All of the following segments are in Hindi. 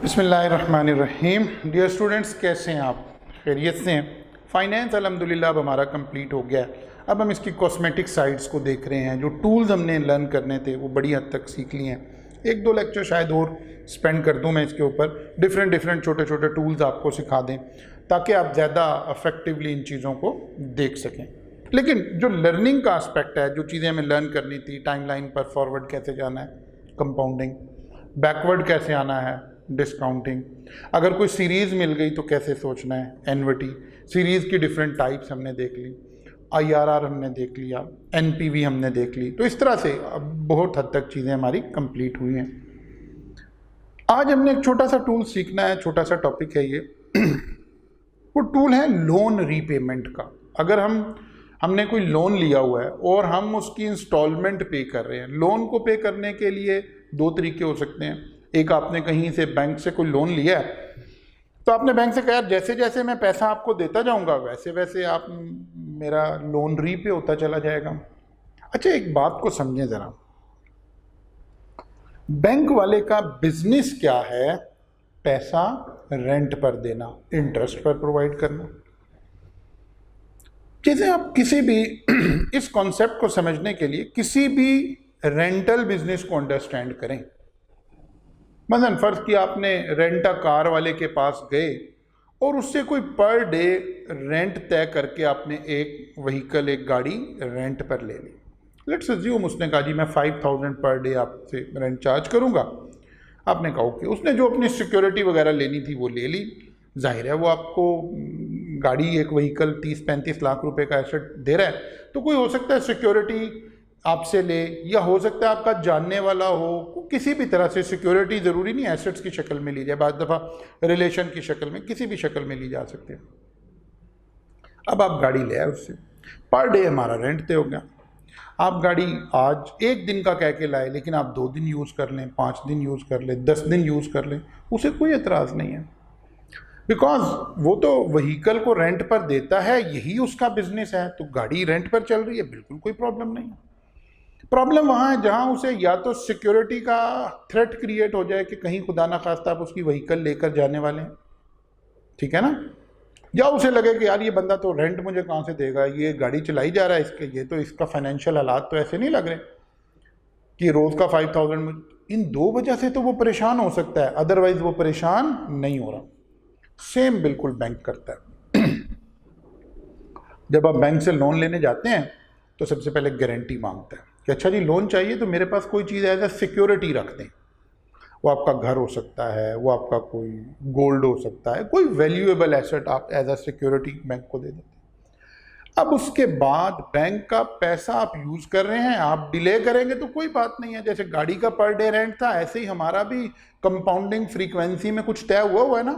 बिस्मिल्लाहिर्रहमानिर्रहीम। डियर स्टूडेंट्स, कैसे हैं आप? खैरियत से हैं? फाइनेंस अल्हम्दुलिल्लाह अब हमारा कंप्लीट हो गया। अब हम इसकी कॉस्मेटिक साइड्स को देख रहे हैं। जो टूल्स हमने लर्न करने थे वो बड़ी हद तक सीख लिए हैं। एक दो लेक्चर शायद और स्पेंड कर दूं मैं इसके ऊपर, डिफरेंट छोटे छोटे टूल्स आपको सिखा दें ताकि आप ज़्यादा अफेक्टिवली इन चीज़ों को देख सकें। लेकिन जो लर्निंग का एस्पेक्ट है, जो चीज़ें हमें लर्न करनी थी, टाइमलाइन पर फॉरवर्ड कैसे जाना है, कंपाउंडिंग, बैकवर्ड कैसे आना है, डिस्काउंटिंग, अगर कोई सीरीज़ मिल गई तो कैसे सोचना है, एनविटी, सीरीज़ की डिफरेंट टाइप्स हमने देख ली, आईआरआर हमने देख लिया, एनपीवी हमने देख ली। तो इस तरह से अब बहुत हद तक चीज़ें हमारी कंप्लीट हुई हैं। आज हमने एक छोटा सा टूल सीखना है, छोटा सा टॉपिक है ये। वो टूल है लोन रीपेमेंट का। अगर हमने कोई लोन लिया हुआ है और हम उसकी इंस्टॉलमेंट पे कर रहे हैं। लोन को पे करने के लिए दो तरीके हो सकते हैं। एक, आपने कहीं से बैंक से कोई लोन लिया है तो आपने बैंक से कहा जैसे जैसे मैं पैसा आपको देता जाऊंगा वैसे वैसे आप मेरा लोन रीपे होता चला जाएगा। अच्छा, एक बात को समझें ज़रा, बैंक वाले का बिजनेस क्या है? पैसा रेंट पर देना, इंटरेस्ट पर प्रोवाइड करना। जैसे आप किसी भी इस कॉन्सेप्ट को समझने के लिए किसी भी रेंटल बिजनेस को अंडरस्टैंड करें। मसलन फर्ज किया आपने रेंट अ कार वाले के पास गए और उससे कोई पर डे रेंट तय करके आपने एक व्हीकल, एक गाड़ी रेंट पर ले ली। लेट्स अज्यूम उसने कहा जी मैं 5000 पर डे आपसे रेंट चार्ज करूंगा। आपने कहा ओके। उसने जो अपनी सिक्योरिटी वगैरह लेनी थी वो ले ली। जाहिर है वो आपको गाड़ी, एक व्हीकल 30-35 लाख रुपए का एसेट दे रहा है, तो कोई हो सकता है सिक्योरिटी आपसे ले, या हो सकता है आपका जानने वाला हो, किसी भी तरह से सिक्योरिटी ज़रूरी नहीं एसेट्स की शक्ल में ली जाए, बाद दफ़ा रिलेशन की शक्ल में, किसी भी शक्ल में ली जा सकती है। अब आप गाड़ी ले आए उससे, पर डे हमारा रेंट तय हो गया। आप गाड़ी आज एक दिन का कह के लाए, लेकिन आप 2 दिन यूज़ कर लें, 5 दिन यूज़ कर लें, 10 दिन यूज़ कर लें, उसे कोई एतराज़ नहीं है, बिकॉज वो तो व्हीकल को रेंट पर देता है, यही उसका बिजनेस है। तो गाड़ी रेंट पर चल रही है, बिल्कुल कोई प्रॉब्लम नहीं है। प्रॉब्लम वहाँ है जहाँ उसे या तो सिक्योरिटी का थ्रेट क्रिएट हो जाए कि कहीं खुदा ना खास्ता आप उसकी व्हीकल लेकर जाने वाले हैं, ठीक है ना, या उसे लगे कि यार ये बंदा तो रेंट मुझे कहाँ से देगा, ये गाड़ी चलाई जा रहा है इसके, ये तो इसका फाइनेंशियल हालात तो ऐसे नहीं लग रहे कि रोज़ का 5000। इन दो वजह से तो वो परेशान हो सकता है, अदरवाइज वो परेशान नहीं हो रहा। सेम बिल्कुल बैंक करता है। जब आप बैंक से लोन लेने जाते हैं तो सबसे पहले गारंटी मांगता है कि अच्छा जी लोन चाहिए तो मेरे पास कोई चीज़ एज ए सिक्योरिटी रख दें। वो आपका घर हो सकता है, वो आपका कोई गोल्ड हो सकता है, कोई वैल्यूएबल एसेट आप एज ए सिक्योरिटी बैंक को दे देते हैं। अब उसके बाद बैंक का पैसा आप यूज़ कर रहे हैं, आप डिले करेंगे तो कोई बात नहीं है। जैसे गाड़ी का पर डे रेंट था, ऐसे ही हमारा भी कंपाउंडिंग फ्रीक्वेंसी में कुछ तय हुआ है ना,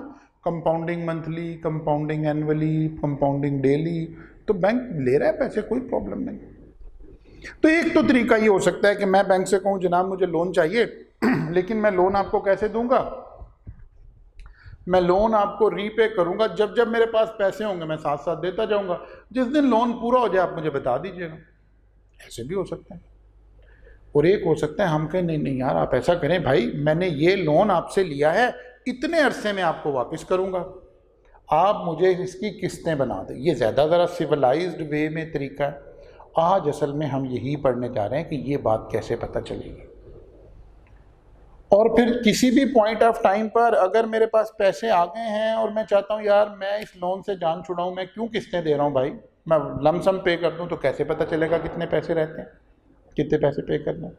compounding monthly, compounding annually, compounding daily. तो बैंक ले रहा है पैसे, कोई प्रॉब्लम नहीं। तो एक तो तरीका ये हो सकता है कि मैं बैंक से कहूँ जनाब मुझे लोन चाहिए, लेकिन मैं लोन आपको कैसे दूंगा? मैं लोन आपको रीपे करूंगा, जब जब मेरे पास पैसे होंगे मैं साथ साथ देता जाऊंगा, जिस दिन लोन पूरा हो जाए आप मुझे बता दीजिएगा। ऐसे भी हो सकता है। और एक हो सकता है हम कहें नहीं नहीं यार आप ऐसा करें भाई, मैंने ये लोन आपसे लिया है, इतने अरसे में आपको वापस करूंगा, आप मुझे इसकी किस्तें बना दें। ये ज़्यादा ज़रा सिविलाइज्ड वे में तरीका है। आज असल में हम यही पढ़ने जा रहे हैं कि ये बात कैसे पता चलेगी। और फिर किसी भी पॉइंट ऑफ टाइम पर अगर मेरे पास पैसे आ गए हैं और मैं चाहता हूँ यार मैं इस लोन से जान छुड़ाऊँ, मैं क्यों किस्तें दे रहा हूँ भाई, मैं लमसम पे कर दूँ, तो कैसे पता चलेगा कितने पैसे रहते हैं, कितने पैसे पे करना है।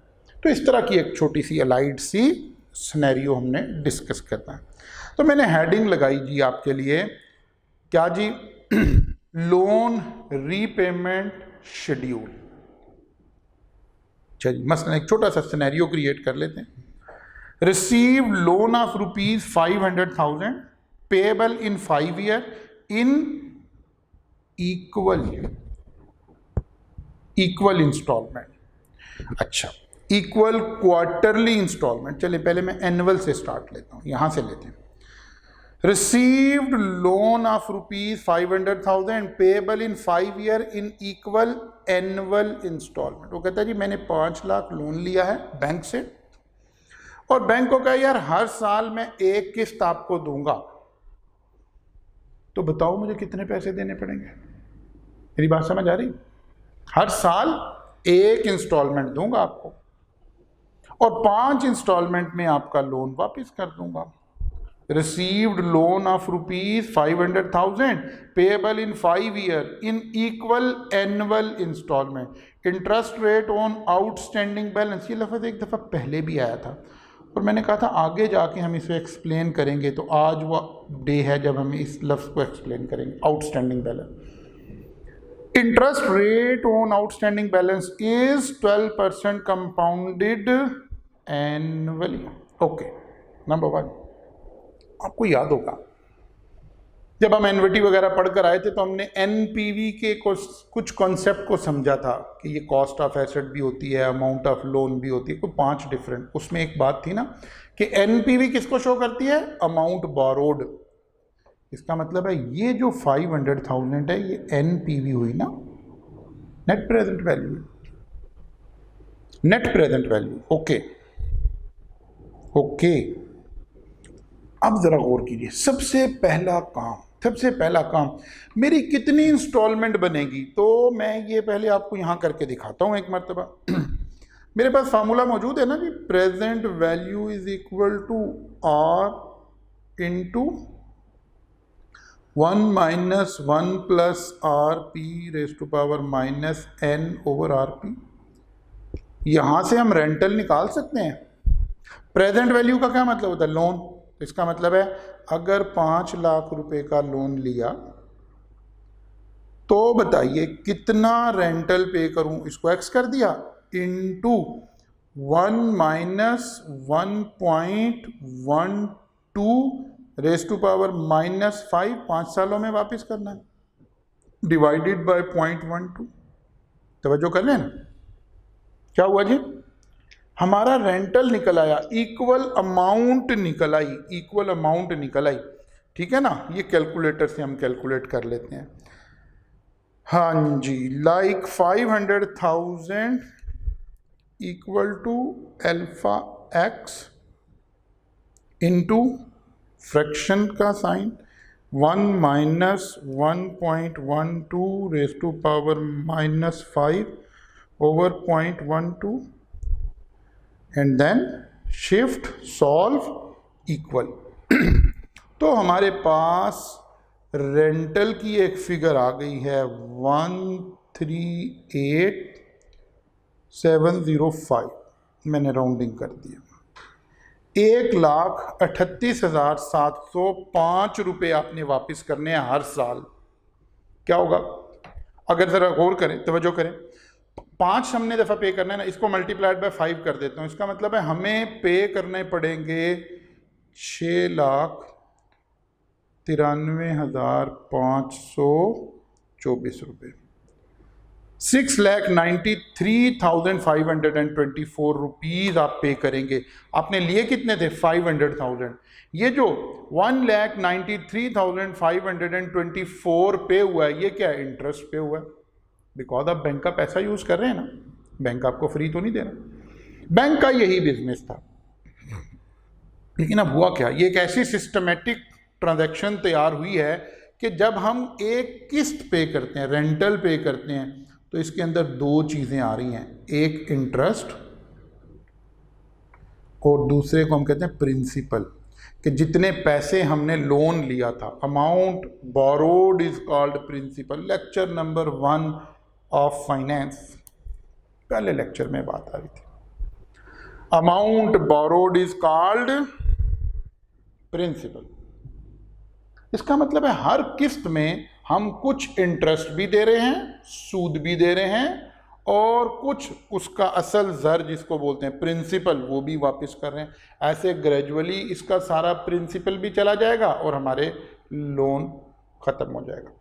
तो इस तरह की एक छोटी सी अलाइड सी सिनेरियो हमने डिस्कस करना है। तो मैंने हेडिंग लगाई जी आपके लिए, क्या जी? Loan repayment schedule. चलिए मसलन एक छोटा सा सिनेरियो क्रिएट कर लेते हैं। Receive loan of ₹500,000 payable in 5 year in equal instalment. अच्छा, इक्वल क्वार्टरली इंस्टॉलमेंट। चलिए पहले मैं एनुअल से स्टार्ट लेता हूँ, यहां से लेते हैं। Received loan of ₹500,000 payable in 5 year in equal annual installment। वो कहता है जी मैंने 5 लाख लोन लिया है बैंक से और बैंक को कहा यार हर साल मैं एक किस्त आपको दूंगा, तो बताओ मुझे कितने पैसे देने पड़ेंगे? मेरी बात समझ आ रही? हर साल एक इंस्टॉलमेंट दूंगा आपको और 5 इंस्टॉलमेंट में आपका लोन वापस कर दूंगा। Received loan of rupees 500,000 payable in 5 years in equal annual installment. Interest rate on outstanding balance। ये लफ्ज़ एक दफ़ा पहले भी आया था और मैंने कहा था आगे जाके हम इसे एक्सप्लेन करेंगे, तो आज वो डे है जब हम इस लफ्ज़ को एक्सप्लेन करेंगे। Outstanding balance. Interest rate on outstanding balance is 12% compounded annually. Okay, number 1 आपको याद होगा जब हम एनवीटी वगैरह पढ़कर आए थे तो हमने एनपीवी के कुछ कॉन्सेप्ट को समझा था कि ये कॉस्ट ऑफ एसेट भी होती है, अमाउंट ऑफ लोन भी होती है, कोई 5 डिफरेंट। उसमें एक बात थी ना कि एनपीवी किसको शो करती है? Amount borrowed. इसका मतलब है ये जो 500,000 है ये एनपीवी हुई ना, net present value. Net present value. Okay okay, अब जरा गौर कीजिए। सबसे पहला काम मेरी कितनी इंस्टॉलमेंट बनेगी, तो मैं ये पहले आपको यहां करके दिखाता हूं एक मरतबा। मेरे पास फार्मूला मौजूद है ना जी, present value is equal to R into 1 minus 1 plus R P raise to power minus n over R P. यहां से हम रेंटल निकाल सकते हैं। प्रेजेंट वैल्यू का क्या मतलब होता है? लोन। इसका मतलब है अगर 5 लाख रुपए का लोन लिया तो बताइए कितना रेंटल पे करूं? इसको एक्स कर दिया into 1 minus 1.12 raise to power minus 5, 5 सालों में वापस करना है, डिवाइडेड बाय 0.12। तवज्जो कर लेना क्या हुआ जी, हमारा रेंटल निकल आया, इक्वल अमाउंट निकल आई। ठीक है ना, ये कैलकुलेटर से हम कैलकुलेट कर लेते हैं। हाँ जी, like 500,000 equal to alpha x into fraction का sign 1 minus 1.12 raise to power minus 5 over 0.12 and then shift solve equal. तो हमारे पास रेंटल की एक फिगर आ गई है 138,705। मैंने राउंडिंग कर दिया। 1,38,705 रुपये आपने वापस करने हैं हर साल। क्या होगा अगर ज़रा गौर करें, तवज्जो करें। 5 हमने दफ़ा पे करना है ना, इसको मल्टीप्लाइड बाय 5 कर देता हूँ। इसका मतलब है हमें पे करने पड़ेंगे 6,93,524 रुपये। 6,93,524 रुपीज़ आप पे करेंगे। आपने लिए कितने थे? 500,000। ये जो 1,93,524 पे हुआ है ये क्या है? इंटरेस्ट पे हुआ है, बिकॉज आप बैंक का पैसा यूज कर रहे हैं ना, बैंक आपको फ्री तो नहीं दे रहा। बैंक का यही बिजनेस था। लेकिन अब हुआ क्या, ये एक ऐसी सिस्टमेटिक ट्रांजैक्शन तैयार हुई है कि जब हम एक किस्त पे करते हैं, रेंटल पे करते हैं, तो इसके अंदर 2 चीजें आ रही हैं, एक इंटरेस्ट और दूसरे को हम कहते हैं प्रिंसिपल, कि जितने पैसे हमने लोन लिया था, amount borrowed is called principal. Lecture number 1 of finance, पहले लेक्चर में बात आ रही थी। Amount borrowed is called principal. इसका मतलब है हर किस्त में हम कुछ इंटरेस्ट भी दे रहे हैं, सूद भी दे रहे हैं, और कुछ उसका असल जर जिसको बोलते हैं प्रिंसिपल वो भी वापस कर रहे हैं। ऐसे ग्रेजुअली इसका सारा प्रिंसिपल भी चला जाएगा और हमारे लोन खत्म हो जाएगा।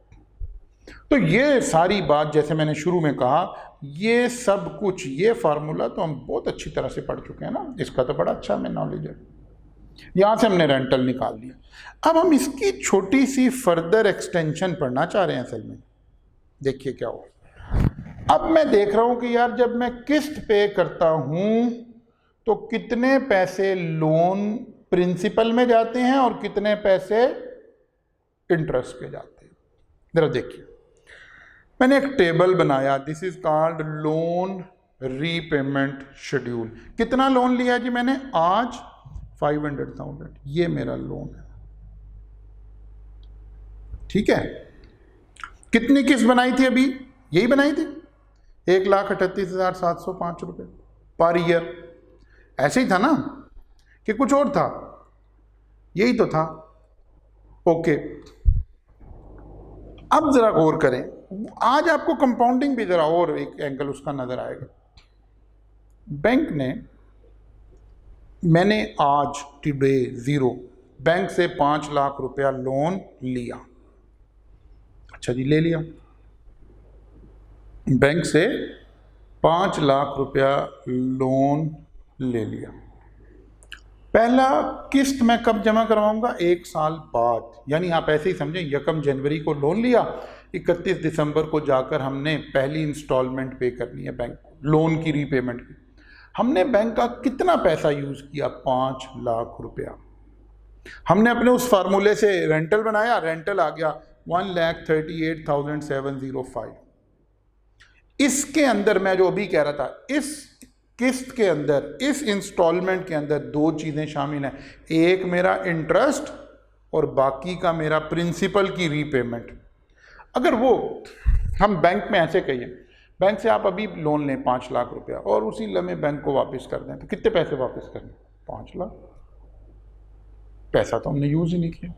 तो ये सारी बात, जैसे मैंने शुरू में कहा, ये सब कुछ, ये फार्मूला तो हम बहुत अच्छी तरह से पढ़ चुके हैं ना, इसका तो बड़ा अच्छा हमें नॉलेज है। यहां से हमने रेंटल निकाल लिया। अब हम इसकी छोटी सी फर्दर एक्सटेंशन पढ़ना चाह रहे हैं असल में। देखिए क्या हुआ। अब मैं देख रहा हूं कि यार जब मैं किस्त पे करता हूं तो कितने पैसे लोन प्रिंसिपल में जाते हैं और कितने पैसे इंटरेस्ट पे जाते हैं। जरा देखिए, मैंने एक टेबल बनाया, this is called loan repayment schedule. कितना लोन लिया जी मैंने? आज 500,000, ये मेरा लोन है, ठीक है। कितनी किस्त बनाई थी अभी? यही बनाई थी, 1,38,705 रुपये पर ईयर। ऐसे ही था ना कि कुछ और था? यही तो था। ओके, अब जरा गौर करें, आज आपको कंपाउंडिंग भी जरा और एक एंगल उसका नजर आएगा। बैंक ने, मैंने आज टुडे जीरो बैंक से 5 लाख रुपया लोन लिया। अच्छा जी, ले लिया, बैंक से 5 लाख रुपया लोन ले लिया। पहला किस्त मैं कब जमा करवाऊंगा? 1 साल बाद। यानी आप ऐसे ही समझें, 1 जनवरी को लोन लिया, 31 दिसंबर को जाकर हमने पहली इंस्टॉलमेंट पे करनी है बैंक को, लोन की रीपेमेंट की। हमने बैंक का कितना पैसा यूज किया? 5 लाख रुपया। हमने अपने उस फार्मूले से रेंटल बनाया, रेंटल आ गया 1,38,705। इसके अंदर मैं जो अभी कह रहा था, इस किस्त के अंदर, इस इंस्टॉलमेंट के अंदर 2 चीजें शामिल हैं, एक मेरा इंटरेस्ट और बाकी का मेरा प्रिंसिपल की रीपेमेंट। अगर वो हम बैंक में ऐसे कहिए, बैंक से आप अभी लोन लें 5 लाख रुपया और उसी लम्हे बैंक को वापस कर दें, तो कितने पैसे वापस करने? 5 लाख। पैसा तो हमने यूज ही नहीं किया।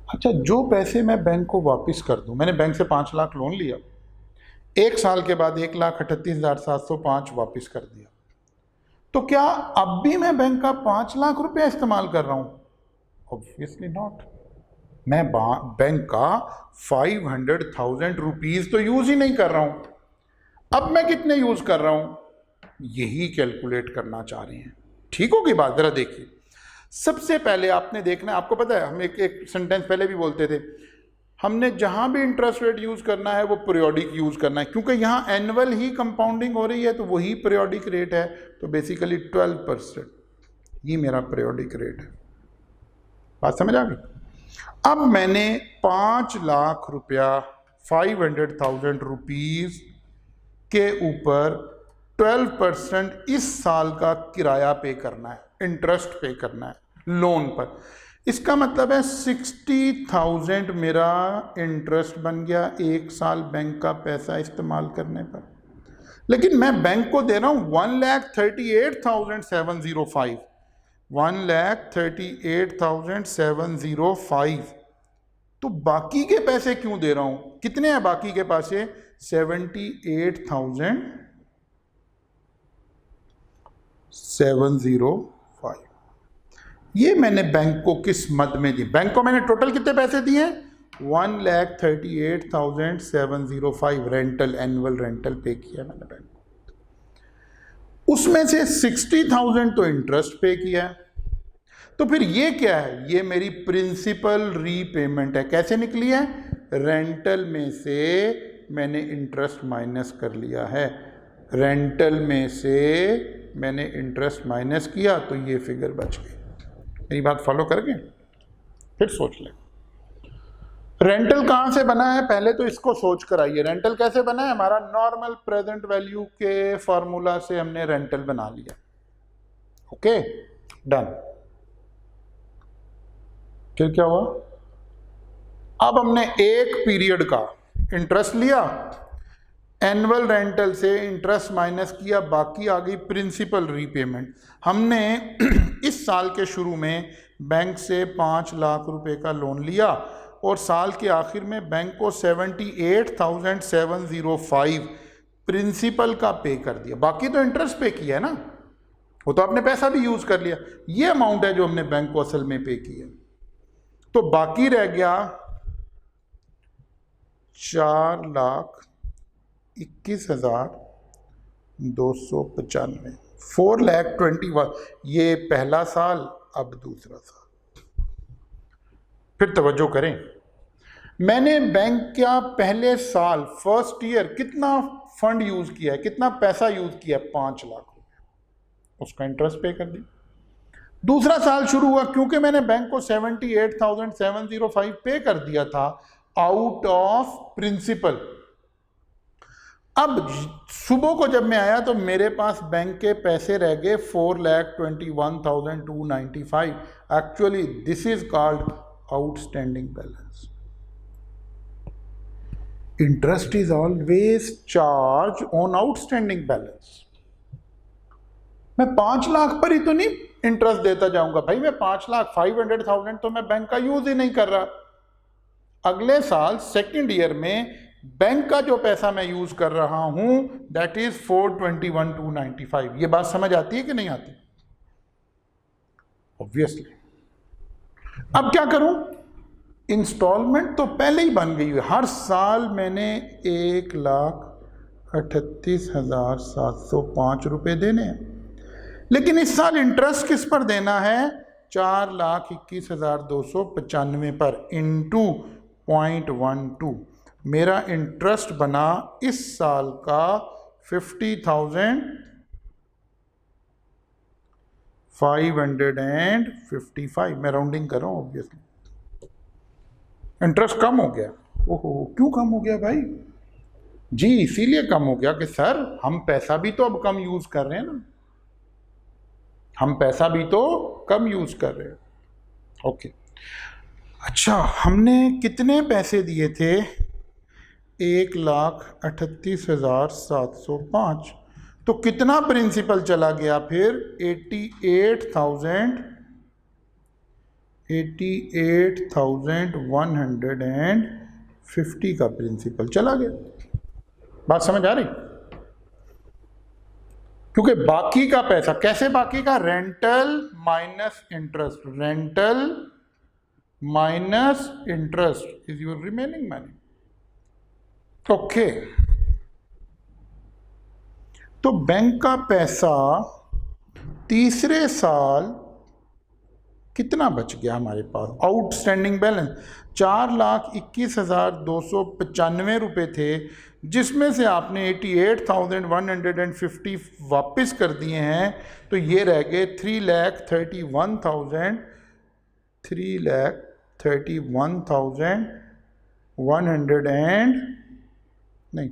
अच्छा, जो पैसे मैं बैंक को वापस कर दूं, मैंने बैंक से 5 लाख लोन लिया, 1 साल के बाद 1,38,705 वापस कर दिया, तो क्या अब भी मैं बैंक का 5 लाख रुपया इस्तेमाल कर रहा हूं? Obviously not. मैं बैंक का 500,000 रुपीज तो यूज ही नहीं कर रहा हूं। अब मैं कितने यूज कर रहा हूं, यही कैलकुलेट करना चाह रहे हैं। ठीक होगी बात? जरा देखिए, सबसे पहले आपने देखना है, आपको पता है हम एक सेंटेंस पहले भी बोलते थे, हमने जहां भी इंटरेस्ट रेट यूज करना है वो पीरियोडिक यूज करना है, क्योंकि यहां एनुअल ही कंपाउंडिंग हो रही है, तो वही पीरियोडिक रेट है। तो बेसिकली 12%, ये मेरा पीरियोडिक रेट है। बात समझ आ गई? अब मैंने 5 लाख रुपया, 500,000 रुपीज के ऊपर 12% इस साल का किराया पे करना है, इंटरेस्ट पे करना है लोन पर। इसका मतलब है 60,000 मेरा इंटरेस्ट बन गया 1 साल बैंक का पैसा इस्तेमाल करने पर। लेकिन मैं बैंक को दे रहा हूं 1,38,705, 1,38,705। तो बाकी के पैसे क्यों दे रहा हूं? कितने हैं बाकी के पैसे? 78,705। ये मैंने बैंक को किस मद में दी? बैंक को मैंने टोटल कितने पैसे दिए? 1,38,705 रेंटल, एनुअल रेंटल पे किया मैंने बैंक को। उसमें से 60,000 तो इंटरेस्ट पे किया है। तो फिर ये क्या है? ये मेरी प्रिंसिपल रीपेमेंट है। कैसे निकली है? रेंटल में से मैंने इंटरेस्ट माइनस कर लिया है, रेंटल में से मैंने इंटरेस्ट माइनस किया, तो ये फिगर बच गई। मेरी बात फॉलो करके फिर सोच लें, रेंटल कहां से बना है? पहले तो इसको सोच कर आइए, रेंटल कैसे बना है? हमारा नॉर्मल प्रेजेंट वैल्यू के फॉर्मूला से हमने रेंटल बना लिया। Okay, done. फिर क्या हुआ? अब हमने एक पीरियड का इंटरेस्ट लिया, एनुअल रेंटल से इंटरेस्ट माइनस किया, बाकी आ गई प्रिंसिपल रीपेमेंट। हमने इस साल के शुरू में बैंक से 5 लाख रुपए का लोन लिया और साल के आखिर में बैंक को 78,705 प्रिंसिपल का पे कर दिया। बाकी तो इंटरेस्ट पे किया है ना, वो तो आपने पैसा भी यूज कर लिया। ये अमाउंट है जो हमने बैंक को असल में पे किया। तो बाकी रह गया 4,21,295, 4,21,000। ये पहला साल, अब दूसरा साल। फिर तवज्जो करें, मैंने बैंक का पहले साल फर्स्ट ईयर कितना फंड यूज किया है, कितना पैसा यूज किया है, 5 लाख रुपए, उसका इंटरेस्ट पे कर दिया। दूसरा साल शुरू हुआ, क्योंकि मैंने बैंक को 78,705 पे कर दिया था आउट ऑफ प्रिंसिपल। अब सुबह को जब मैं आया तो मेरे पास बैंक के पैसे रह गए 4,21,295। Actually this is called outstanding balance. Interest is always charge on outstanding balance. मैं 5 लाख पर ही तो नहीं इंटरेस्ट देता जाऊंगा भाई, मैं 5 लाख 500,000 तो मैं बैंक का यूज ही नहीं कर रहा। अगले साल सेकंड ईयर में बैंक का जो पैसा मैं यूज कर रहा हूं दैट इज 421,295। ये बात समझ आती है कि नहीं आती? ऑब्वियसली। अब क्या करूं? इंस्टॉलमेंट तो पहले ही बन गई है। हर साल मैंने 1,38,705 रुपए देने हैं, लेकिन इस साल इंटरेस्ट किस पर देना है? 4,21,295 पर इंटू 0.12। मेरा इंटरेस्ट बना इस साल का 50,555। मैं राउंडिंग कर रहा हूं, ऑब्वियसली। इंटरेस्ट कम हो गया। ओहो, क्यों कम हो गया भाई? जी इसीलिए कम हो गया कि सर हम पैसा भी तो अब कम यूज कर रहे हैं ना, हम पैसा भी तो कम यूज कर रहे हैं। ओके, अच्छा हमने कितने पैसे दिए थे? 1,38,705। तो कितना प्रिंसिपल चला गया फिर? 88,150 का प्रिंसिपल चला गया। बात समझ आ रही? क्योंकि बाकी का पैसा कैसे, बाकी का rental minus interest, rental minus interest is your remaining money. Okay, तो बैंक का पैसा तीसरे साल कितना बच गया हमारे पास? आउटस्टैंडिंग बैलेंस 4,21,295 रुपए थे, जिसमें से आपने 88,150 वापस कर दिए हैं। तो ये रह गए 3,31,100 नहीं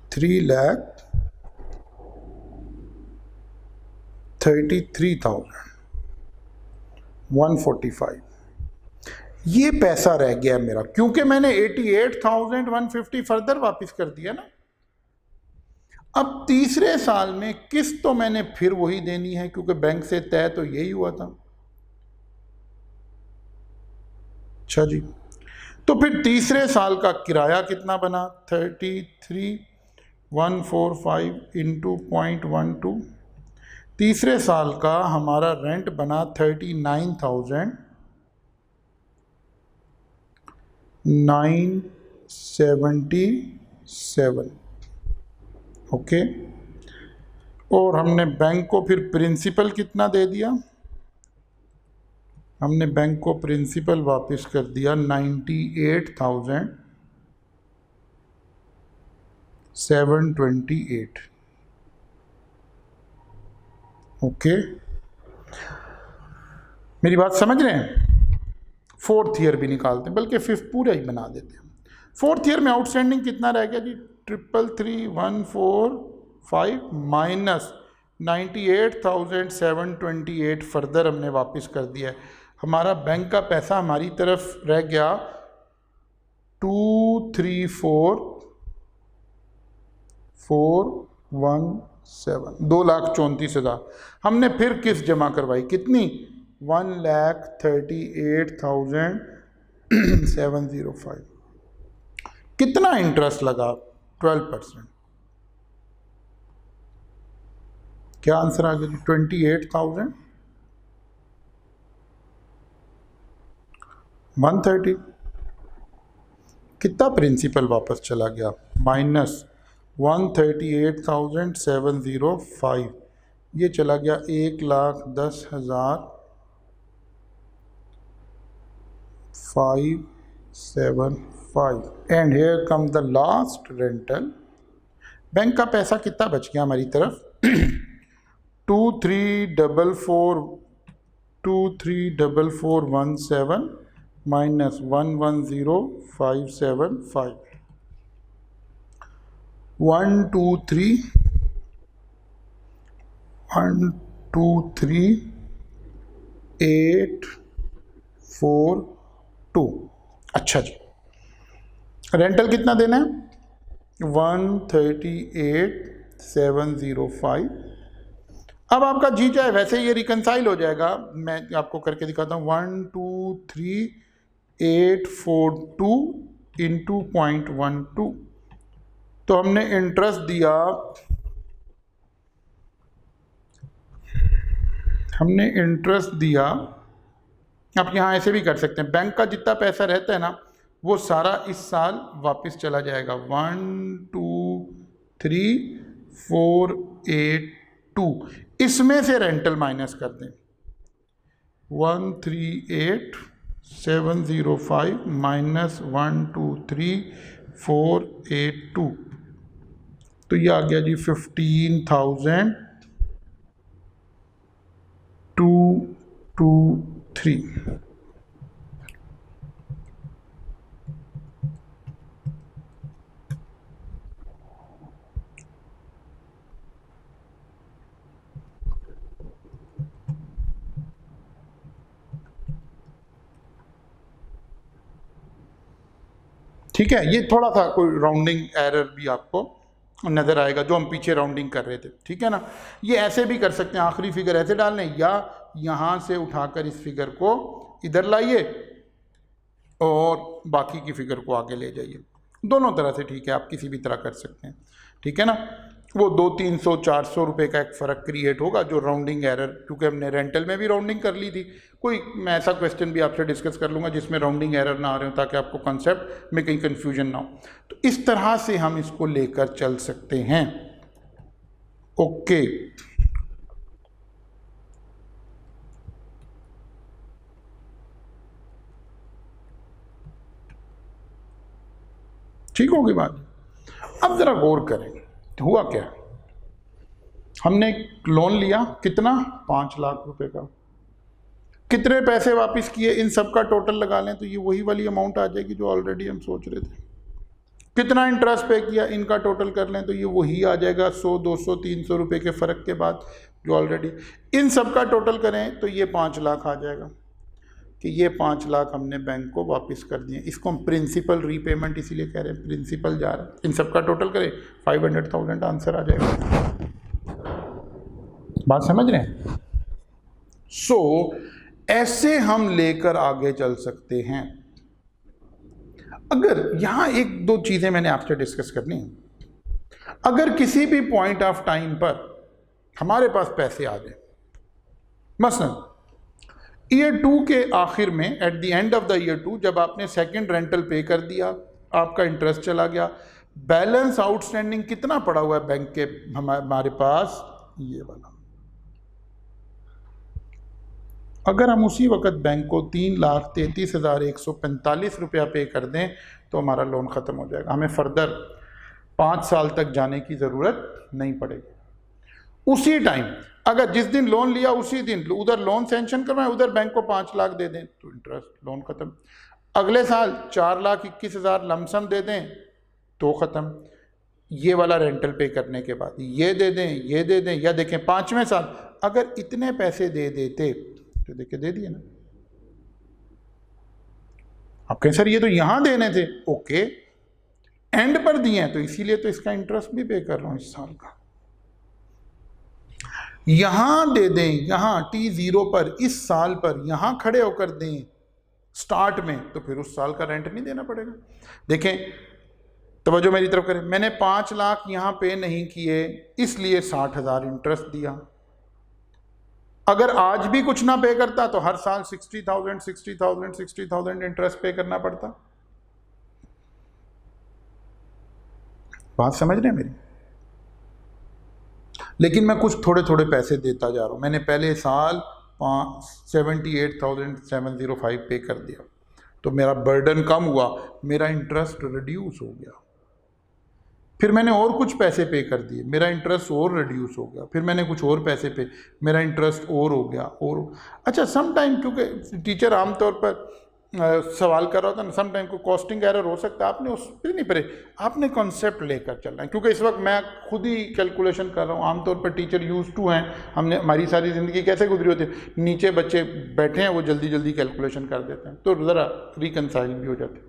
3,33,145 ये पैसा रह गया मेरा, क्योंकि मैंने 88,150 फर्दर वापस कर दिया ना। अब तीसरे साल में किस्त तो मैंने फिर वही देनी है, क्योंकि बैंक से तय तो यही हुआ था। अच्छा जी, तो फिर तीसरे साल का किराया कितना बना? 33,145 इंटू 0.12। तीसरे साल का हमारा रेंट बना 39,977। ओके, और हमने बैंक को फिर प्रिंसिपल कितना दे दिया? हमने बैंक को प्रिंसिपल वापस कर दिया 98,728। ओके, मेरी बात समझ रहे हैं? फोर्थ ईयर भी निकालते हैं, बल्कि फिफ्थ पूरा ही बना देते हैं। फोर्थ ईयर में आउटस्टैंडिंग कितना रह गया जी? 33,145 माइनस 98,728 फर्दर हमने वापस कर दिया है। हमारा बैंक का पैसा हमारी तरफ रह गया 2,34,417, 2,34,000। हमने फिर किस्त जमा करवाई, कितनी? 1,38,705। कितना इंटरेस्ट लगा? 12%। क्या आंसर आ गया? 28,130। कितना प्रिंसिपल वापस चला गया? -138,705। ये चला गया 1,10,000 575 and here come the last rental. Bank का पैसा कितना बच गया हमारी तरफ 234417 माइनस 110575 123,842। अच्छा जी, रेंटल कितना देना है 138,705। अब आपका जी चाहे वैसे ये रिकंसाइल हो जाएगा, मैं आपको करके दिखाता हूँ 123,842 इंटू 0.12। तो हमने इंटरेस्ट दिया, आप यहाँ ऐसे भी कर सकते हैं, बैंक का जितना पैसा रहता है ना वो सारा इस साल वापस चला जाएगा 123,482, इसमें से रेंटल माइनस कर दें 138,705 माइनस 123,482, तो ये आ गया जी 15,223। ठीक है, ये थोड़ा सा कोई राउंडिंग एरर भी आपको नज़र आएगा जो हम पीछे राउंडिंग कर रहे थे, ठीक है ना। ये ऐसे भी कर सकते हैं, आखिरी फिगर ऐसे डाल लें या यहाँ से उठाकर इस फिगर को इधर लाइए और बाकी की फिगर को आगे ले जाइए, दोनों तरह से ठीक है, आप किसी भी तरह कर सकते हैं, ठीक है ना। वो 200-300-400 रुपये का एक फ़र्क क्रिएट होगा जो राउंडिंग एरर, क्योंकि हमने रेंटल में भी राउंडिंग कर ली थी। कोई मैं ऐसा क्वेश्चन भी आपसे डिस्कस कर लूँगा जिसमें राउंडिंग एरर ना आ रहे हो, ताकि आपको कॉन्सेप्ट में कहीं कन्फ्यूजन ना हो। तो इस तरह से हम इसको लेकर चल सकते हैं। ओके, ठीक होगी बात। अब जरा गौर करें हुआ क्या। हमने लोन लिया कितना 5 लाख रुपए का, कितने पैसे वापस किए, इन सब का टोटल लगा लें तो ये वही वाली अमाउंट आ जाएगी जो ऑलरेडी हम सोच रहे थे। कितना इंटरेस्ट पे किया, इनका टोटल कर लें तो ये वही आ जाएगा 100, 200, 300 रुपये के फ़र्क के बाद जो ऑलरेडी। इन सब का टोटल करें तो ये 5 लाख आ जाएगा कि ये 5 लाख हमने बैंक को वापस कर दिए। इसको हम प्रिंसिपल रीपेमेंट इसीलिए कह रहे हैं, प्रिंसिपल जा रहा है। इन सब का टोटल करें 500,000 आंसर आ जाएगा। बात समझ रहे हैं। सो ऐसे हम लेकर आगे चल सकते हैं। अगर यहां 1-2 चीजें मैंने आपसे डिस्कस करनी है। अगर किसी भी पॉइंट ऑफ टाइम पर हमारे पास पैसे आ जाए, मसलन ईयर 2 के आखिर में, at the end of the year 2, जब आपने सेकंड रेंटल पे कर दिया, आपका इंटरेस्ट चला गया, बैलेंस आउटस्टैंडिंग कितना पड़ा हुआ है बैंक के हमारे पास, ये वाला। अगर हम उसी वक्त बैंक को 3,33,145 रुपया पे कर दें तो हमारा लोन ख़त्म हो जाएगा, हमें फर्दर 5 साल तक जाने की ज़रूरत नहीं पड़ेगी। उसी टाइम अगर जिस दिन लोन लिया उसी दिन उधर लोन सैंक्शन करवाएं, उधर बैंक को 5 लाख दे दें तो इंटरेस्ट लोन ख़त्म। अगले साल 4,21,000 लमसम दे दें तो ख़त्म। ये वाला रेंटल पे करने के बाद ये दे दें, ये दे दें, या देखें 5वें साल अगर इतने पैसे दे देते तो देखिए दे दिए ना। आप कहें सर ये तो यहां देने थे, ओके एंड पर दिए हैं तो इसीलिए तो इसका इंटरेस्ट भी पे कर रहा हूं इस साल का। यहां दे दें, यहां T0 पर, इस साल पर यहां खड़े होकर दें स्टार्ट में, तो फिर उस साल का रेंट नहीं देना पड़ेगा। देखें तवज्जो मेरी तरफ करें, मैंने 5 लाख यहां पे नहीं किए इसलिए 60,000 इंटरेस्ट दिया। अगर आज भी कुछ ना पे करता तो हर साल 60,000 इंटरेस्ट पे करना पड़ता। बात समझ रहे हैं मेरी। लेकिन मैं कुछ थोड़े थोड़े पैसे देता जा रहा हूँ। मैंने पहले साल 78,705 पे कर दिया, तो मेरा बर्डन कम हुआ, मेरा इंटरेस्ट रिड्यूस हो गया। फिर मैंने और कुछ पैसे पे कर दिए, मेरा इंटरेस्ट और रिड्यूस हो गया। फिर मैंने कुछ और पैसे पे, मेरा इंटरेस्ट और हो गया और अच्छा सम टाइम, क्योंकि टीचर आमतौर पर सवाल कर रहा होता है ना, सम टाइम को कॉस्टिंग एरर हो सकता है, आपने उस पर नहीं पड़े, आपने कॉन्सेप्ट लेकर चलना है। क्योंकि इस वक्त मैं खुद ही कैलकुलेशन कर रहा हूँ, आमतौर पर टीचर यूज टू हैं, हमने हमारी सारी ज़िंदगी कैसे गुजरी होती है, नीचे बच्चे बैठे हैं वो जल्दी जल्दी कैलकुलेशन कर देते हैं, तो ज़रा रिकनसाइल भी हो जाते हैं।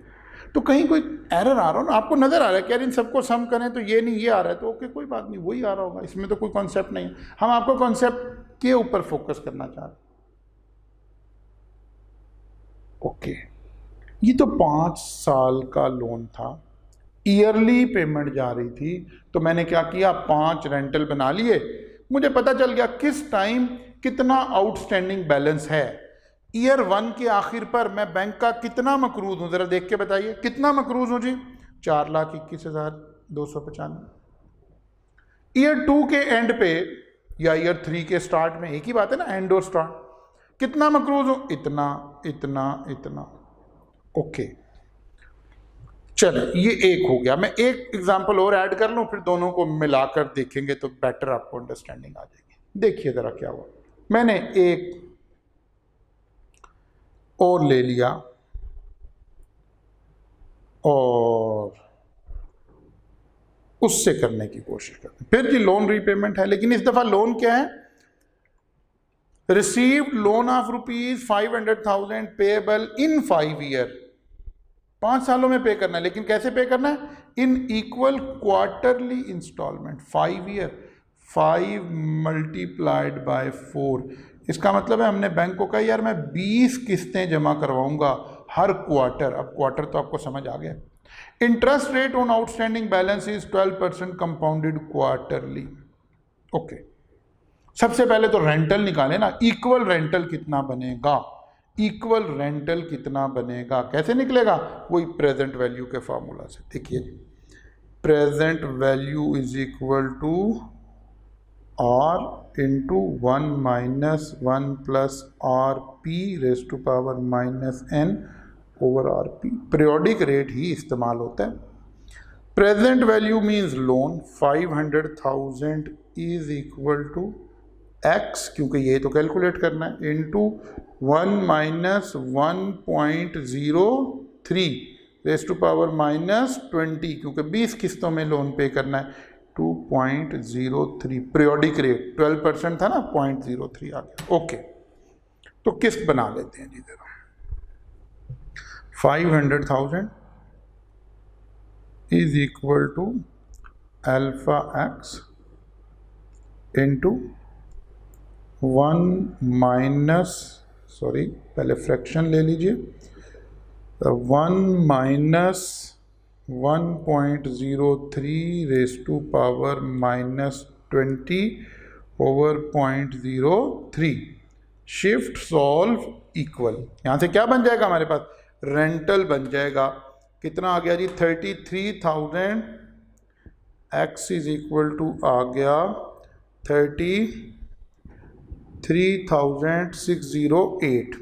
तो कहीं कोई एरर आ रहा हो ना, आपको नज़र आ रहा है कि यार इन सबको सम करें तो ये नहीं ये आ रहा है, तो ओके कोई बात नहीं, वही आ रहा होगा, इसमें तो कोई कॉन्सेप्ट नहीं है। हम आपको कॉन्सेप्ट के ऊपर फोकस करना चाह रहे हैं। ओके, ये तो 5 साल का लोन था, ईयरली पेमेंट जा रही थी, तो मैंने क्या किया, 5 रेंटल बना लिए। मुझे पता चल गया किस टाइम कितना आउटस्टैंडिंग बैलेंस है। ईयर 1 के आखिर पर मैं बैंक का कितना मकरूज हूं, जरा देख के बताइए कितना मकरूज हूं जी, 4,21,295। ईयर 2 के एंड पे या ईयर 3 के स्टार्ट में, एक ही बात है ना, एंड और स्टार्ट, कितना मकरूज हूं, इतना इतना इतना। ओके चले, ये एक हो गया। मैं एक एग्जांपल और ऐड कर लूं, फिर दोनों को मिलाकर देखेंगे तो बेटर आपको अंडरस्टैंडिंग आ जाएगी। देखिए जरा क्या हुआ, मैंने एक और ले लिया और उससे करने की कोशिश करते हैं। फिर जी लोन रीपेमेंट है, लेकिन इस दफा लोन क्या है, received loan of ₹500,000 payable in 5 year, 5 सालों में पे करना है। लेकिन कैसे पे करना है, in equal quarterly instalment, 5 year, 5 multiplied by 4। इसका मतलब है हमने बैंक को कहा यार मैं 20 किस्तें जमा करवाऊंगा हर क्वार्टर। अब क्वार्टर तो आपको समझ आ गया। Interest rate on outstanding balance is 12% compounded quarterly. Okay, सबसे पहले तो रेंटल निकाले ना, इक्वल रेंटल कितना बनेगा, इक्वल रेंटल कितना बनेगा, कैसे निकलेगा, वही प्रेजेंट वैल्यू के फॉर्मूला से। देखिए, present value is equal to R into 1 minus 1 plus RP raise to power minus N over RP। Periodic rate ही इस्तेमाल होता है। Present value means loan 500,000 is equal to X, क्योंकि ये तो कैलकुलेट करना है, into 1 minus 1.03 raise to power minus 20, क्योंकि 20 किस्तों में लोन पे करना है, 2.03। पीरियोडिक रेट 12% था ना, 0.03 आ गया। ओके, तो किस्त बना लेते हैं जी जरा। 500,000 is equal to alpha x into 1 minus, sorry पहले फ्रैक्शन ले लीजिए, 1 minus 1.03 raise to power minus 20 over 0.03। Shift solve equal, यहाँ से क्या बन जाएगा हमारे पास, रेंटल बन जाएगा। कितना आ गया जी, 33,000। एक्स इज इक्वल टू आ गया 33,608,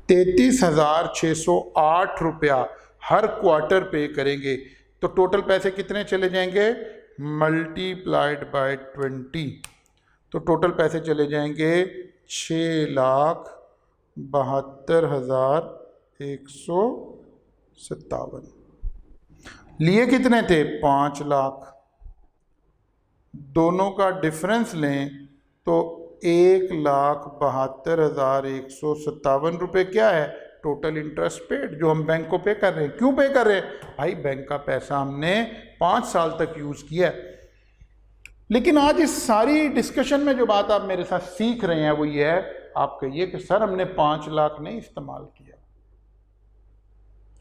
33,608 रुपया हर क्वार्टर पे करेंगे। तो टोटल पैसे कितने चले जाएंगे, मल्टीप्लाइड बाय 20, तो टोटल पैसे चले जाएंगे 6,72,157। लिए कितने थे, 5 लाख। दोनों का डिफरेंस लें तो 1,72,157 रुपये क्या है, टोटल इंटरेस्ट पेड, जो हम बैंक को पे कर रहे हैं। क्यों पे कर रहे हैं भाई, बैंक का पैसा हमने 5 साल तक यूज किया है। लेकिन आज इस सारी डिस्कशन में जो बात आप मेरे साथ सीख रहे हैं वो ये है, आप कहिए कि सर हमने 5 लाख नहीं इस्तेमाल किया।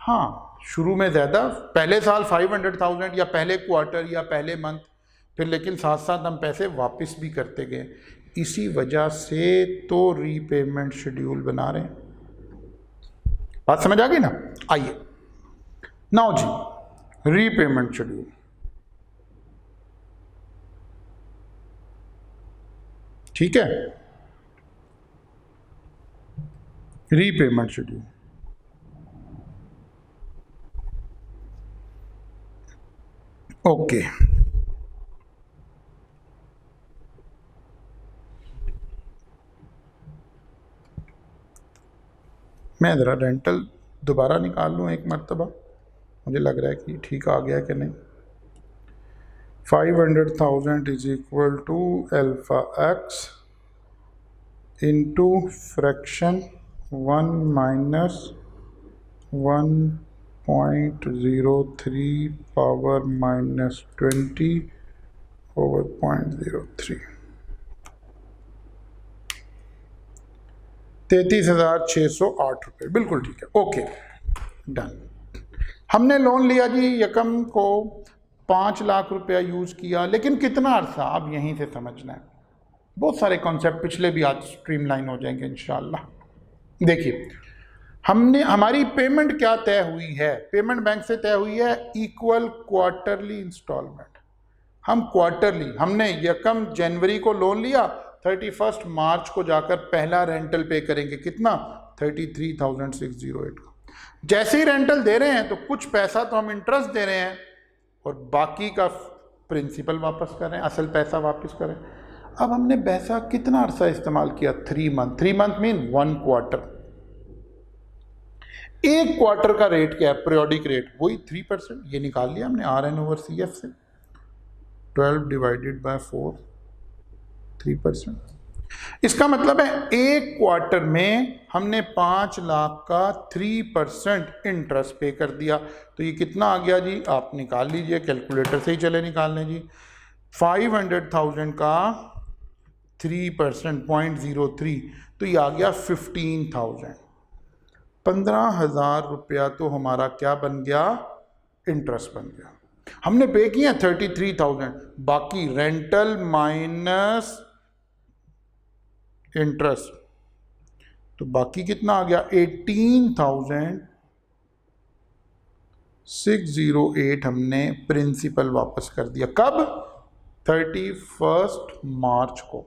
हाँ, शुरू में ज़्यादा, पहले साल 500,000 या पहले क्वार्टर या पहले मंथ, फिर लेकिन साथ साथ हम पैसे वापस भी करते गए। इसी वजह से तो रीपेमेंट शेड्यूल बना रहे हैं। बात समझ आ गई ना। आइए नाउ जी, रीपेमेंट शेड्यूल। ठीक है, रीपेमेंट शेड्यूल। ओके, मैं ज़रा रेंटल दोबारा निकाल लूँ एक मरतबा, मुझे लग रहा है कि ठीक आ गया कि नहीं। 500,000 is equal to alpha x into fraction 1 minus 1.03 power minus 20 over 0.03, 33,608 रुपये, बिल्कुल ठीक है। Okay, done. हमने लोन लिया जी, यकम को 5 लाख रुपया यूज़ किया, लेकिन कितना अर्सा, अब यहीं से समझना है। बहुत सारे कॉन्सेप्ट पिछले भी आज स्ट्रीमलाइन हो जाएंगे इंशाल्लाह। देखिए, हमारी पेमेंट क्या तय हुई है? पेमेंट बैंक से तय हुई है इक्वल क्वार्टरली इंस्टॉलमेंट। हम क्वार्टरली, हमने यकम जनवरी को लोन लिया, 31 मार्च को जाकर पहला रेंटल पे करेंगे। कितना? 33,608 का। जैसे ही रेंटल दे रहे हैं तो कुछ पैसा तो हम इंटरेस्ट दे रहे हैं और बाकी का प्रिंसिपल वापस कर रहे हैं, असल पैसा वापस कर रहे हैं। अब हमने पैसा कितना अरसा इस्तेमाल किया? 3 मंथ। 3 month mean 1 quarter. एक क्वार्टर का रेट क्या है? पीरियोडिक रेट, वही 3%। ये निकाल लिया हमने RN/CF से, 12 डिवाइडेड बाय 4, 3%। इसका मतलब है एक क्वार्टर में हमने 5 लाख का 3% इंटरेस्ट पे कर दिया। तो ये कितना आ गया जी? आप निकाल लीजिए, कैलकुलेटर से ही चले निकालने जी। 500,000 का 3% 0.03, तो ये आ गया 15,000। 15,000 रुपया तो हमारा क्या बन गया? इंटरेस्ट बन गया। हमने पे किया 33,000, बाकी रेंटल माइनस इंटरेस्ट, तो बाकी कितना आ गया? 18,608 हमने प्रिंसिपल वापस कर दिया। कब? 31 मार्च को।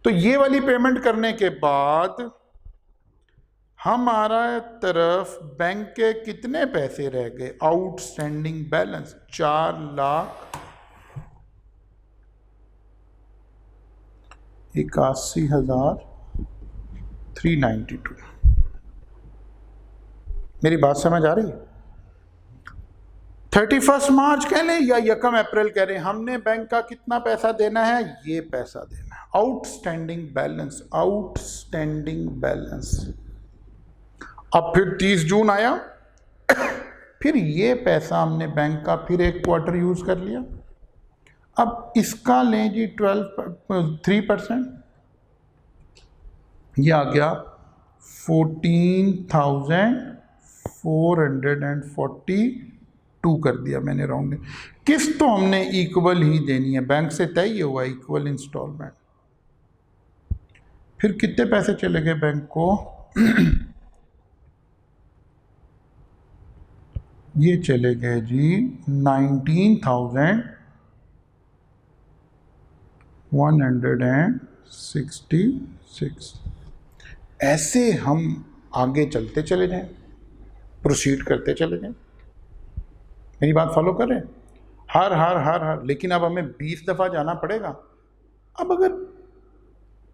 तो ये वाली पेमेंट करने के बाद हमारा तरफ बैंक के कितने पैसे रह गए? Outstanding balance 4,81,392। मेरी बात समझ आ रही है? 31 मार्च कह लें या यकम अप्रैल कह रहे हैं, हमने बैंक का कितना पैसा देना है? ये पैसा देना है। Outstanding balance, outstanding balance. अब फिर 30 जून आया, फिर ये पैसा हमने बैंक का फिर एक क्वार्टर यूज कर लिया। अब इसका लें जी 3%, ये आ गया 14,442 कर दिया मैंने राउंड। किस्त तो हमने इक्वल ही देनी है, बैंक से तय हुआ इक्वल इंस्टॉलमेंट। फिर कितने पैसे चले गए बैंक को? ये चले गए जी 19,166। ऐसे हम आगे चलते चले जाएं, प्रोसीड करते चले जाएं। मेरी बात फॉलो कर रहे हैं? हर लेकिन अब हमें 20 दफ़ा जाना पड़ेगा। अब अगर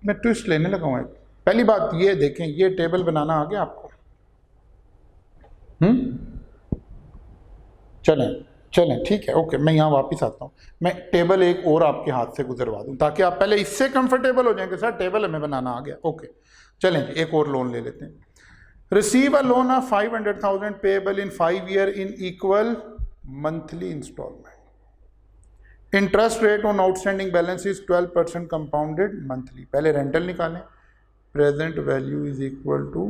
मैं ट्विस्ट लेने लगा हूँ, पहली बात ये देखें, ये टेबल बनाना आ गया आपको? चलें ठीक है, ओके। मैं यहाँ वापस आता हूँ, मैं टेबल एक और आपके हाथ से गुजरवा दूँ ताकि आप पहले इससे कंफर्टेबल हो जाएंगे। सर टेबल हमें बनाना आ गया, ओके। चलें एक और लोन ले लेते हैं। Receive a loan of 500,000 payable in 5 year in equal monthly instalment. Interest rate on outstanding balance is 12% compounded monthly. पहले रेंटल निकालें। Present value is equal to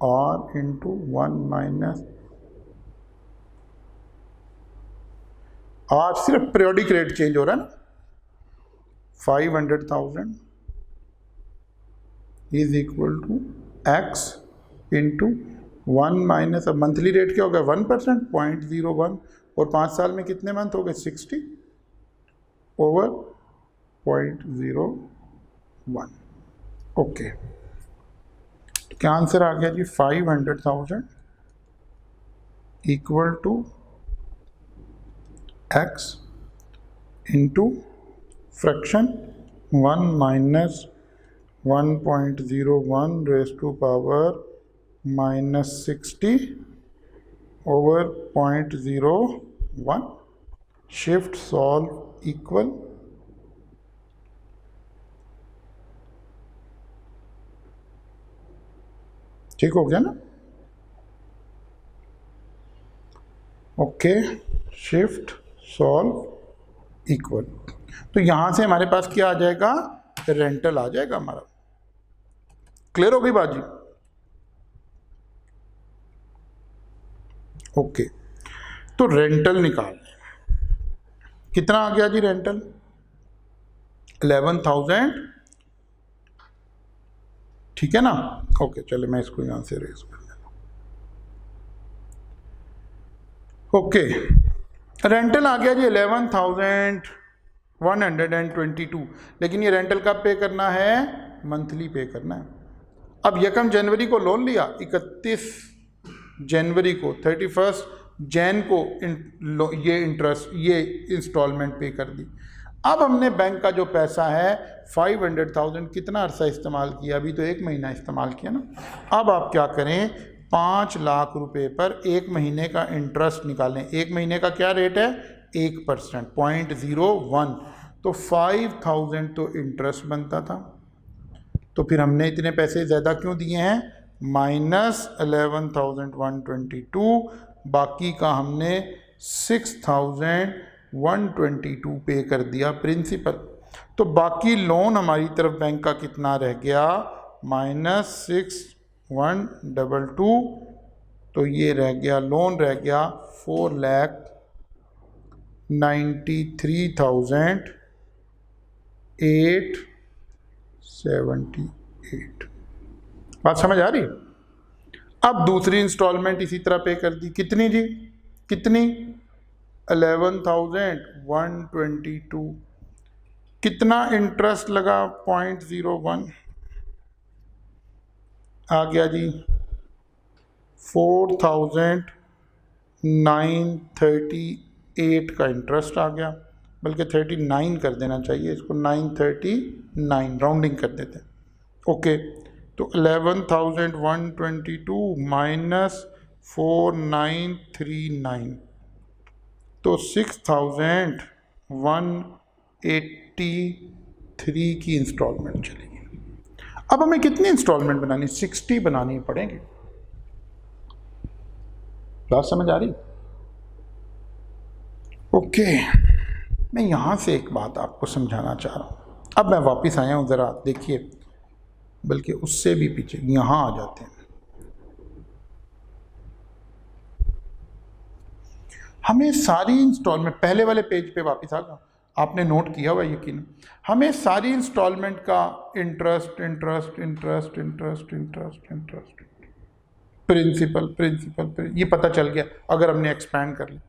R into 1 minus आज सिर्फ पीरियोडिक रेट चेंज हो रहा है ना। 500,000 is equal to X into 1 minus, अब मंथली रेट क्या हो गया? 1%, 0.01, और 5 साल में कितने मंथ हो गए? 60 ओवर 0.01। 1। ओके, तो क्या आंसर आ गया जी? 500,000 equal to x into fraction 1 minus 1.01 raise to power -60 over 0.01। Shift solve equal ठीक हो गया ना? ओके, शिफ्ट सॉल्व इक्वल, तो यहां से हमारे पास क्या आ जाएगा? रेंटल आ जाएगा हमारा। क्लियर हो गई बाजी? ओके, तो रेंटल निकाल, कितना आ गया जी रेंटल? 11,000, ठीक है ना? ओके, चलो मैं इसको यहां से रेज कर लेता हूं। ओके, रेंटल आ गया जी 11,122, लेकिन ये रेंटल कब पे करना है? मंथली पे करना है। अब 1 जनवरी को लोन लिया, 31 जनवरी को 31 जैन को ये इंटरेस्ट, ये इंस्टॉलमेंट पे कर दी। अब हमने बैंक का जो पैसा है 500,000 कितना अरसा इस्तेमाल किया? अभी तो 1 महीना इस्तेमाल किया ना। अब आप क्या करें? 5 लाख रुपए पर 1 महीने का इंटरेस्ट निकालें। 1 महीने का क्या रेट है? 1%, 0.01। तो 5,000 तो इंटरेस्ट बनता था, तो फिर हमने इतने पैसे ज़्यादा क्यों दिए हैं? -11,122, बाकी का हमने 6,122 पे कर दिया प्रिंसिपल। तो बाकी लोन हमारी तरफ बैंक का कितना रह गया? -6,122, तो ये रह गया, लोन रह गया 4,93,878। बात समझ आ रही? अब दूसरी इंस्टॉलमेंट इसी तरह पे कर दी। कितनी जी? कितनी? 11,122। कितना इंटरेस्ट लगा? 0.01 आ गया जी। 4,938 का इंटरेस्ट आ गया, बल्कि 39 कर देना चाहिए इसको, 939 राउंडिंग कर देते हैं। ओके, तो 11,122 माइनस 4,939, तो 6,183 की इंस्टॉलमेंट चलेगी। अब हमें कितनी इंस्टॉलमेंट बनानी? 60 बनानी पड़ेगी। बात समझ आ रही? ओके, मैं यहां से एक बात आपको समझाना चाह रहा हूं। अब मैं वापस आया हूं, ज़रा देखिए, बल्कि उससे भी पीछे यहां आ जाते हैं। हमें सारी इंस्टॉलमेंट, पहले वाले पेज पे वापस आ जाओ, आपने नोट किया हुआ यकीन। हमें सारी इंस्टॉलमेंट का interest interest interest interest interest interest principal principal ये पता चल गया अगर हमने एक्सपैंड कर लिया।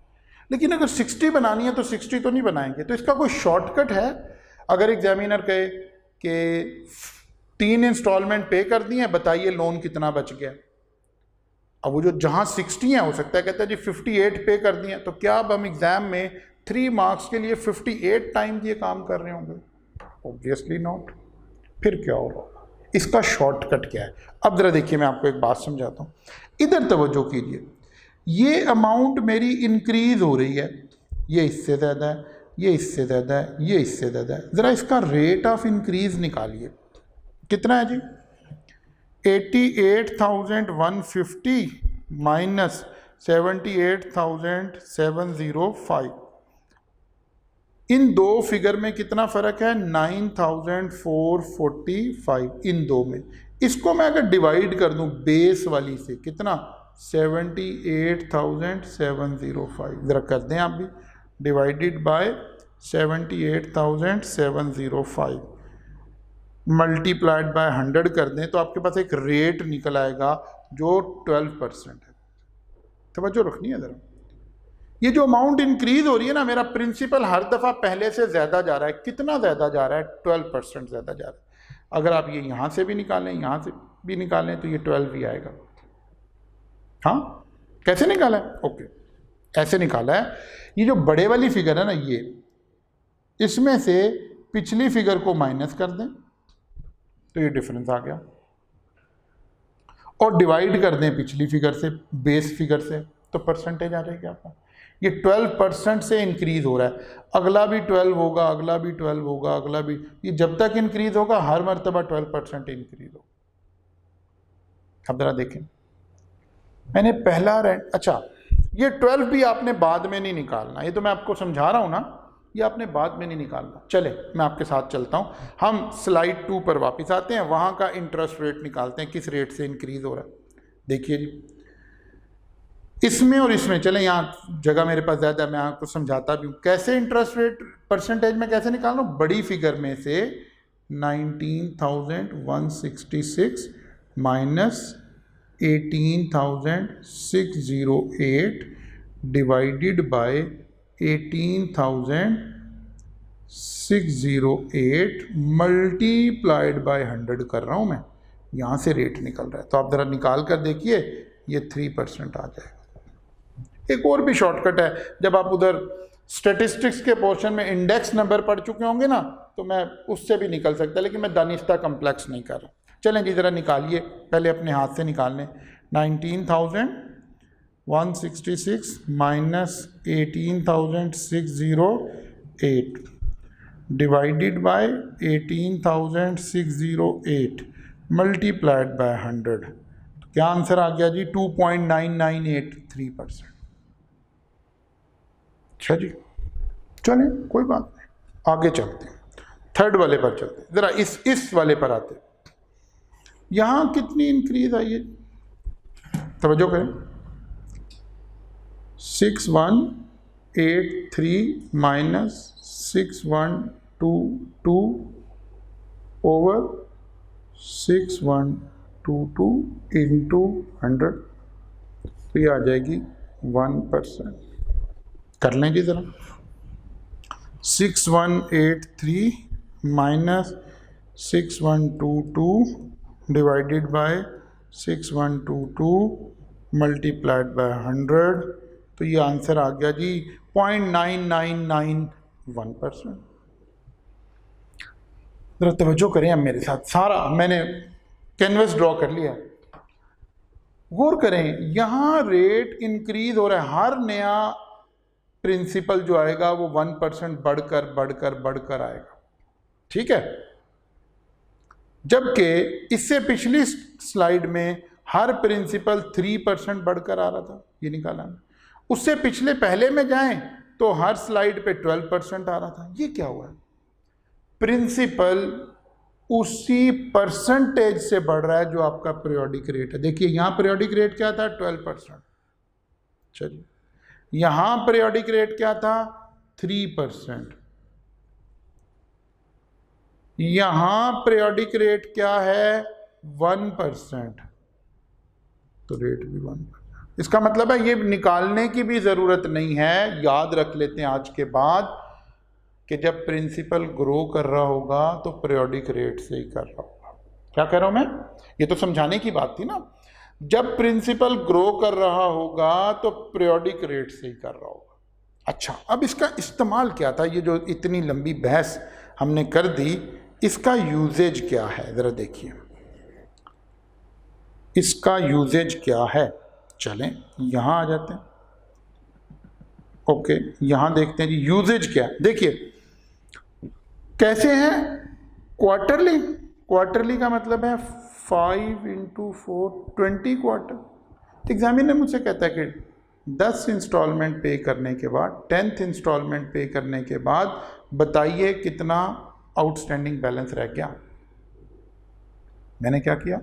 लेकिन अगर 60 बनानी है तो 60 तो नहीं बनाएंगे। तो इसका कोई शॉर्टकट है? अगर एग्जामिनर कहे कि 3 इंस्टॉलमेंट पे कर दी हैं, बताइए लोन कितना बच गया। अब वो जो जहां 60 है, हो सकता है कहता है जी 58 पे कर दिए, तो क्या अब हम एग्जाम में 3 मार्क्स के लिए 58 टाइम ये काम कर रहे होंगे? Obviously not. फिर क्या हो रहा होगा? इसका शॉर्टकट क्या है? अब जरा देखिए, मैं आपको एक बात समझाता हूं, इधर तवज्जो कीजिए। ये अमाउंट मेरी इंक्रीज हो रही है, ये इससे ज़्यादा है, ये इससे ज़्यादा है, ये इससे ज़्यादा है। ज़रा इसका रेट ऑफ इंक्रीज निकालिए, कितना है जी? 88,150 माइनस 78,705। इन दो फिगर में कितना फ़र्क है? 9,445 इन दो में। इसको मैं अगर डिवाइड कर दूं बेस वाली से, कितना? 78,705। ज़रा कर दें आप भी, डिवाइडेड बाय 78,705 मल्टीप्लाइड बाय 100 कर दें, तो आपके पास एक रेट निकल आएगा जो 12% है। तवज्जो रखनी है ज़रा। ये जो अमाउंट इंक्रीज हो रही है ना, मेरा प्रिंसिपल हर दफ़ा पहले से ज़्यादा जा रहा है। कितना ज़्यादा जा रहा है? 12% ज़्यादा जा रहा है। अगर आप ये यहाँ से भी निकालें, यहाँ से भी निकालें, तो ये 12 ही आएगा। हाँ, कैसे निकाला है? ओके, ऐसे निकाला है। ये जो बड़े वाली फिगर है ना, ये इसमें से पिछली फिगर को माइनस कर दें तो ये डिफरेंस आ गया, और डिवाइड कर दें पिछली फिगर से, बेस फिगर से, तो परसेंटेज आ जाएगी आपका। ये 12% से इंक्रीज हो रहा है, अगला भी 12 होगा, अगला भी 12 होगा, अगला भी, ये जब तक इंक्रीज होगा हर मरतबा 12% इंक्रीज होगा। अब जरा देखें, मैंने पहला रेंट, अच्छा ये 12 भी आपने बाद में नहीं निकालना, ये तो मैं आपको समझा रहा हूँ ना, ये आपने बाद में नहीं निकालना। चले मैं आपके साथ चलता हूँ, हम स्लाइड 2 पर वापस आते हैं, वहाँ का इंटरेस्ट रेट निकालते हैं, किस रेट से इंक्रीज हो रहा है। देखिए जी, इसमें और इसमें, चले यहाँ जगह मेरे पास ज़्यादा है, मैं आपको समझाता भी हूँ कैसे इंटरेस्ट रेट परसेंटेज में कैसे निकालना। बड़ी फिगर में से 19,166 minus 18,608 divided by 18,608 multiplied by 100 कर रहा हूँ मैं, यहाँ से रेट निकल रहा है। तो आप ज़रा निकाल कर देखिए, ये 3% आ जाएगा। एक और भी शॉर्टकट है, जब आप उधर स्टैटिस्टिक्स के पोर्शन में इंडेक्स नंबर पढ़ चुके होंगे ना, तो मैं उससे भी निकल सकता, लेकिन मैं दानिस्ता कम्प्लेक्स नहीं कर रहा। चलें जी, ज़रा निकालिए, पहले अपने हाथ से निकाल लें। 19,166 minus 18,608 divided by 18,608 multiplied by 100, तो क्या आंसर आ गया जी? 2.9983%। अच्छा जी, चलें कोई बात नहीं, आगे चलते हैं, थर्ड वाले पर चलते हैं। ज़रा इस वाले पर आते हैं। यहाँ कितनी इंक्रीज आई है, तवज्जो करें। 6183 माइनस 6122 ओवर 6122 इंटू 100, तो ये आ जाएगी 1%। कर लें जी ज़रा। 6183 minus 6122 divided by 6122 multiplied by 100, तो ये आंसर आ गया जी 0.9991%। ज़रा तवज्जो करें अब मेरे साथ, सारा मैंने कैनवस ड्रॉ कर लिया। गौर करें, यहाँ रेट इंक्रीज हो रहा है, हर नया प्रिंसिपल जो आएगा वो 1% बढ़कर बढ़कर बढ़कर आएगा, ठीक है। जबकि इससे पिछली स्लाइड में हर प्रिंसिपल 3% बढ़कर आ रहा था, ये निकाला ना। उससे पिछले पहले में जाएं तो हर स्लाइड पे 12% आ रहा था। ये क्या हुआ? प्रिंसिपल उसी परसेंटेज से बढ़ रहा है जो आपका पीरियोडिक रेट है। देखिए यहाँ पीरियोडिक रेट क्या था? 12%। चलिए यहाँ पीरियोडिक रेट क्या था? 3%। यहाँ पीरियोडिक रेट क्या है? 1%। तो रेट भी 1%। इसका मतलब है ये निकालने की भी ज़रूरत नहीं है, याद रख लेते हैं आज के बाद कि जब प्रिंसिपल ग्रो कर रहा होगा तो पीरियोडिक रेट से ही कर रहा होगा। क्या कह रहा हूँ मैं? ये तो समझाने की बात थी ना। जब प्रिंसिपल ग्रो कर रहा होगा तो पीरियोडिक रेट से ही कर रहा होगा। अच्छा, अब इसका इस्तेमाल क्या था? ये जो इतनी लंबी बहस हमने कर दी, इसका यूजेज क्या है ज़रा देखिए। इसका यूजेज क्या है? चलें यहाँ आ जाते हैं। ओके, यहाँ देखते हैं जी यूजेज क्या है। देखिए कैसे है, क्वार्टरली। क्वार्टरली का मतलब है 5 इंटू 4 20 क्वार्टर। एग्जामिनर मुझसे कहता है कि 10 इंस्टॉलमेंट पे करने के बाद, 10th इंस्टॉलमेंट पे करने के बाद बताइए कितना आउटस्टैंडिंग बैलेंस रह गया। मैंने क्या किया,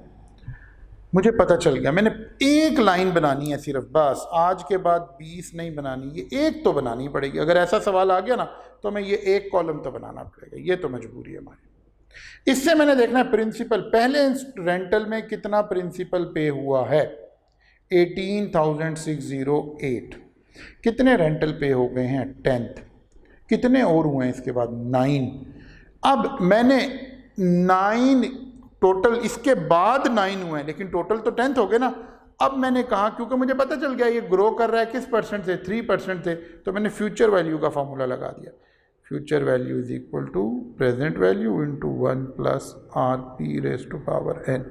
मुझे पता चल गया। मैंने एक लाइन बनानी है सिर्फ, बस। आज के बाद 20 नहीं बनानी, ये एक तो बनानी पड़ेगी। अगर ऐसा सवाल आ गया ना तो मैं ये एक कॉलम तो बनाना पड़ेगा, ये तो मजबूरी है हमारी। इससे मैंने देखना है प्रिंसिपल, पहले रेंटल में कितना प्रिंसिपल पे हुआ है? 18,608। कितने रेंटल पे हो गए हैं? 10th। कितने और हुए हैं इसके बाद? 9। अब मैंने 9 टोटल, इसके बाद 9 हुए हैं, लेकिन टोटल तो 10th हो गए ना। अब मैंने कहा क्योंकि मुझे पता चल गया ये ग्रो कर रहा है किस परसेंट से, 3% से, तो मैंने फ्यूचर वैल्यू का फॉर्मूला लगा दिया। Future value is equal to present value into 1 plus R P raise to power n।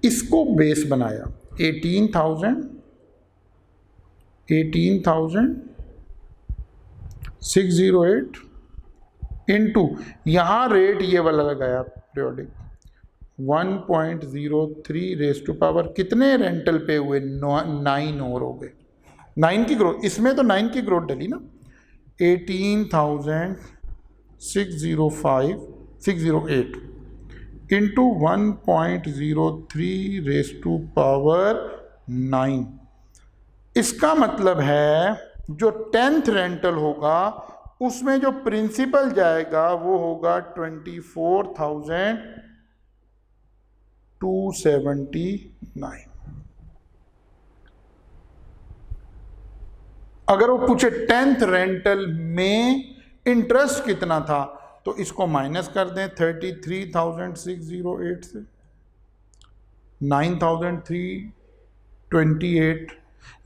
इसको बेस बनाया 18,608 इंटू, यहाँ रेट ये वाला लगाया पीरियोडिक 1.03 रेज टू पावर, कितने रेंटल पे हुए, 9 और हो गए, 9 की ग्रोथ, इसमें तो 9 की ग्रोथ डली ना। 18,608 इंटू 1.03 रेज टू पावर 9। इसका मतलब है जो 10th रेंटल होगा उसमें जो प्रिंसिपल जाएगा वो होगा 24,279। अगर वो पूछे 10th रेंटल में इंटरेस्ट कितना था तो इसको माइनस कर दें 33,608 से, 9,328,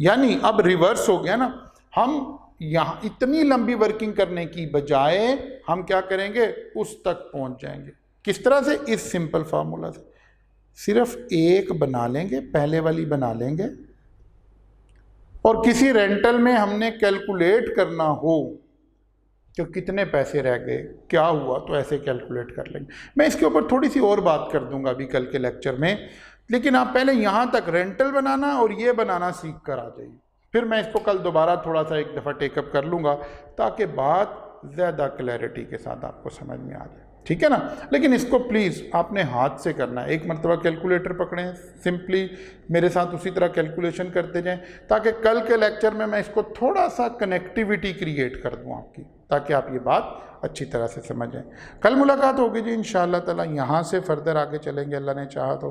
यानी अब रिवर्स हो गया ना। हम यहाँ इतनी लंबी वर्किंग करने की बजाय हम क्या करेंगे, उस तक पहुँच जाएंगे। किस तरह से, इस सिंपल फार्मूला से। सिर्फ एक बना लेंगे, पहले वाली बना लेंगे, और किसी रेंटल में हमने कैलकुलेट करना हो तो कितने पैसे रह गए, क्या हुआ, तो ऐसे कैलकुलेट कर लेंगे। मैं इसके ऊपर थोड़ी सी और बात कर दूंगा अभी कल के लेक्चर में, लेकिन आप पहले यहाँ तक रेंटल बनाना और ये बनाना सीख कर आ जाइए। फिर मैं इसको कल दोबारा थोड़ा सा एक दफ़ा टेकअप कर लूँगा ताकि बात ज़्यादा क्लैरिटी के साथ आपको समझ में आ जाए, ठीक है ना। लेकिन इसको प्लीज़ आपने हाथ से करना है। एक मरतबा कैलकुलेटर पकड़ें, सिंपली मेरे साथ उसी तरह कैलकुलेशन करते जाएं, ताकि कल के लेक्चर में मैं इसको थोड़ा सा कनेक्टिविटी क्रिएट कर दूं आपकी, ताकि आप ये बात अच्छी तरह से समझें। कल मुलाकात होगी जी इंशाअल्लाह ताला, यहाँ से फर्दर आगे चलेंगे अल्लाह ने चाहा तो।